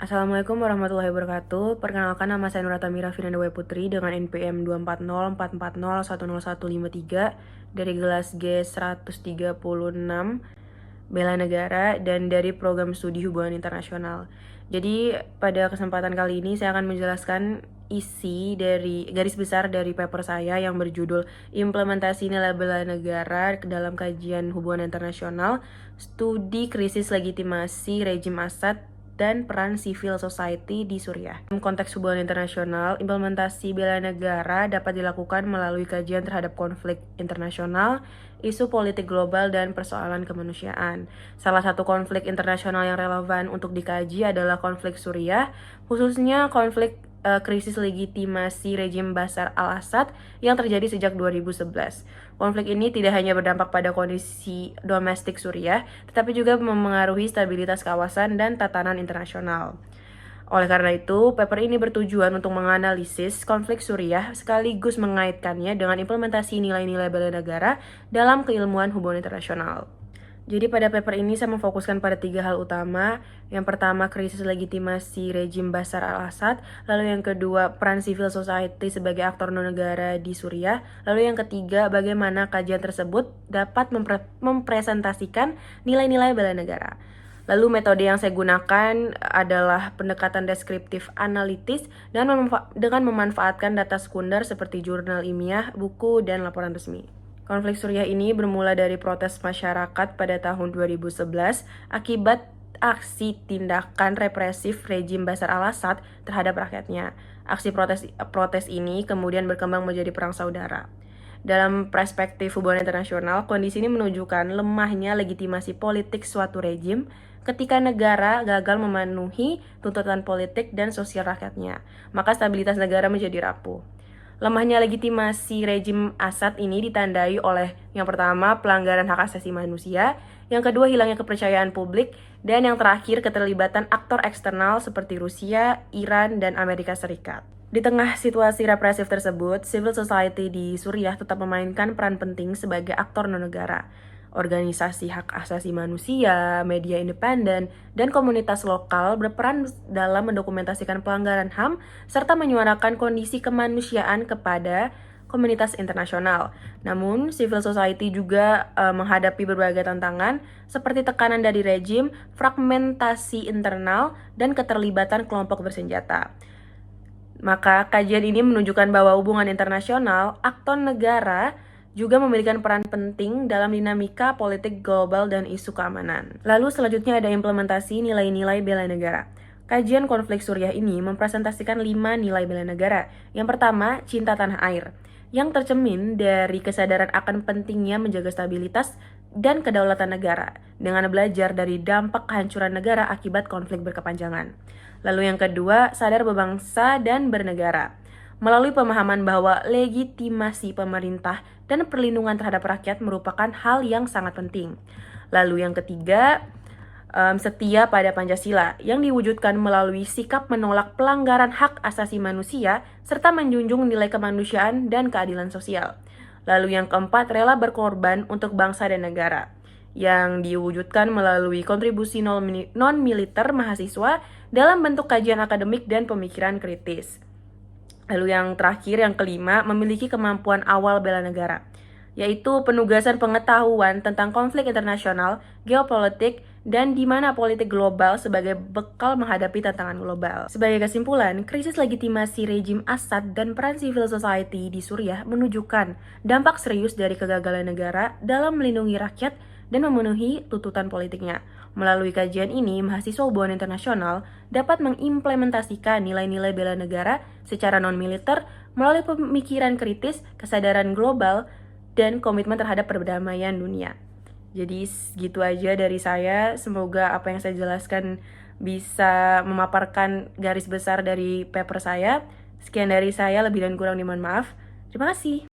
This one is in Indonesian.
Assalamualaikum warahmatullahi wabarakatuh. Perkenalkan, nama saya Nurata Mira Finanda Putri dengan NPM 24044010153 dari kelas G136 Bela Negara dan dari program studi hubungan internasional. Jadi pada kesempatan kali ini saya akan menjelaskan isi dari garis besar dari paper saya yang berjudul Implementasi Nilai Bela Negara dalam Kajian Hubungan Internasional, Studi Krisis Legitimasi Rejim Assad dan peran civil society di Suriah. Dalam konteks hubungan internasional, implementasi bela negara dapat dilakukan melalui kajian terhadap konflik internasional, isu politik global, dan persoalan kemanusiaan. Salah satu konflik internasional yang relevan untuk dikaji adalah konflik Suriah, khususnya konflik krisis legitimasi rejim Bashar al-Assad yang terjadi sejak 2011. Konflik ini tidak hanya berdampak pada kondisi domestik Suriah, tetapi juga memengaruhi stabilitas kawasan dan tatanan internasional. Oleh karena itu, paper ini bertujuan untuk menganalisis konflik Suriah sekaligus mengaitkannya dengan implementasi nilai-nilai bela negara dalam keilmuan hubungan internasional. Jadi pada paper ini saya memfokuskan pada 3 hal utama. Yang pertama, krisis legitimasi rejim Bashar al-Assad. Lalu yang kedua, peran civil society sebagai aktor non-negara di Suriah. Lalu yang ketiga, bagaimana kajian tersebut dapat mempresentasikan nilai-nilai bela negara. Lalu metode yang saya gunakan adalah pendekatan deskriptif analitis dan dengan memanfaatkan data sekunder seperti jurnal ilmiah, buku, dan laporan resmi. Konflik Suriah ini bermula dari protes masyarakat pada tahun 2011 akibat aksi tindakan represif rejim Bashar al-Assad terhadap rakyatnya. Aksi protes ini kemudian berkembang menjadi perang saudara. Dalam perspektif hubungan internasional, kondisi ini menunjukkan lemahnya legitimasi politik suatu rejim ketika negara gagal memenuhi tuntutan politik dan sosial rakyatnya, maka stabilitas negara menjadi rapuh. Lemahnya legitimasi rejim Assad ini ditandai oleh yang pertama, pelanggaran hak asasi manusia, yang kedua, hilangnya kepercayaan publik, dan yang terakhir, keterlibatan aktor eksternal seperti Rusia, Iran, dan Amerika Serikat. Di tengah situasi represif tersebut, civil society di Suriah tetap memainkan peran penting sebagai aktor non-negara. Organisasi hak asasi manusia, media independen, dan komunitas lokal berperan dalam mendokumentasikan pelanggaran HAM serta menyuarakan kondisi kemanusiaan kepada komunitas internasional. Namun, civil society juga menghadapi berbagai tantangan seperti tekanan dari rejim, fragmentasi internal, dan keterlibatan kelompok bersenjata. Maka, kajian ini menunjukkan bahwa hubungan internasional, aktor negara, juga memiliki peran penting dalam dinamika politik global dan isu keamanan. Lalu selanjutnya ada implementasi nilai-nilai bela negara. Kajian konflik Suriah ini mempresentasikan 5 nilai bela negara. Yang pertama, cinta tanah air, yang tercermin dari kesadaran akan pentingnya menjaga stabilitas dan kedaulatan negara dengan belajar dari dampak kehancuran negara akibat konflik berkepanjangan. Lalu yang kedua, sadar berbangsa dan bernegara, melalui pemahaman bahwa legitimasi pemerintah dan perlindungan terhadap rakyat merupakan hal yang sangat penting. Lalu yang ketiga, setia pada Pancasila yang diwujudkan melalui sikap menolak pelanggaran hak asasi manusia serta menjunjung nilai kemanusiaan dan keadilan sosial. Lalu yang keempat, rela berkorban untuk bangsa dan negara yang diwujudkan melalui kontribusi non-militer mahasiswa dalam bentuk kajian akademik dan pemikiran kritis. Lalu yang terakhir, yang kelima, memiliki kemampuan awal bela negara, yaitu penugasan pengetahuan tentang konflik internasional, geopolitik, dan di mana politik global sebagai bekal menghadapi tantangan global. Sebagai kesimpulan, krisis legitimasi rejim Assad dan peran civil society di Suriah menunjukkan dampak serius dari kegagalan negara dalam melindungi rakyat dan memenuhi tuntutan politiknya. Melalui kajian ini, mahasiswa hubungan internasional dapat mengimplementasikan nilai-nilai bela negara secara non-militer melalui pemikiran kritis, kesadaran global, dan komitmen terhadap perdamaian dunia. Jadi gitu aja dari saya. Semoga apa yang saya jelaskan bisa memaparkan garis besar dari paper saya. Sekian dari saya, lebih dan kurang dimohon maaf. Terima kasih.